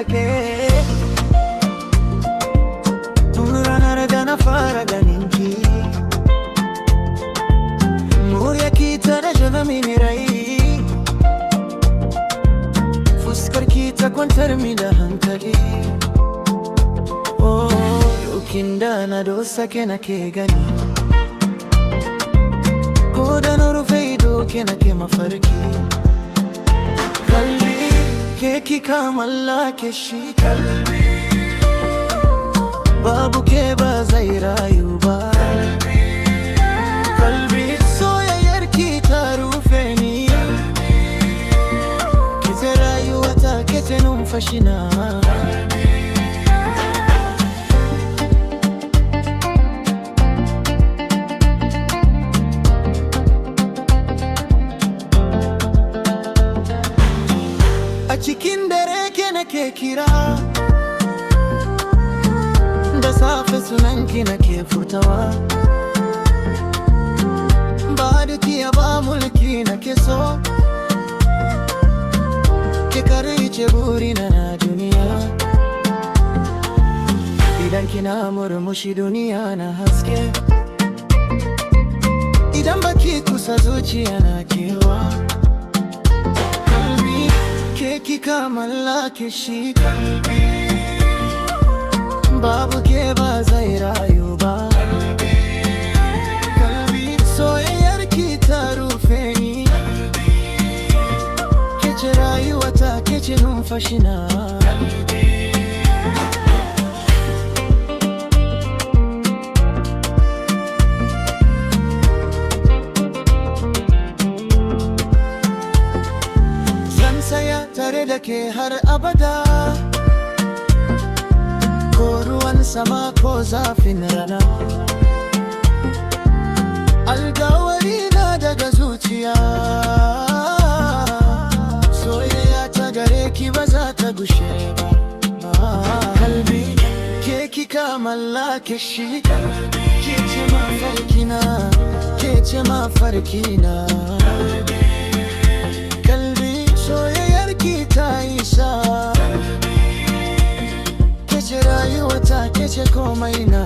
ke. Tun ranar da na fara ganinki, muryarki ta raja'a mini rai, fuskarki ta kwantar min da hankali. Oh, yaukin da na dosa ke nake gani, ko da na rufe ido ke nake mafarki. Kalbi ke kika mallake shi, kalbi babu ke ba zai rayu ba. Kalbi soyayyarki ta rufe ni, ke ce rayuwata, ke ce numfashina. A cikin dare ke nake kira, da safe sunanki nake furtawa. Ba dukiya ba mulki nake so, ke karice burina na duniya. Idan kina murmushi duniya na haske, idan baki kusa zuciya na kewa. Ke kika mallake shi, kalbi babu ke ba zai rayu ba. Kalbi soyayyarki ta rufe ni, ke ce rayuwata, ke ce numfashina. Tare da ke har abada, ko ruwan sama ko zafin rana. Alkawari na daga zuciya, soyayya ta gare ki ba za ta gushe ba. Kalbi ke kika mallake shi, ke ce mafarkina, ke ce mafarkina. Soyayyarki ta isa, ke ce rayuwata, ke ce komai na.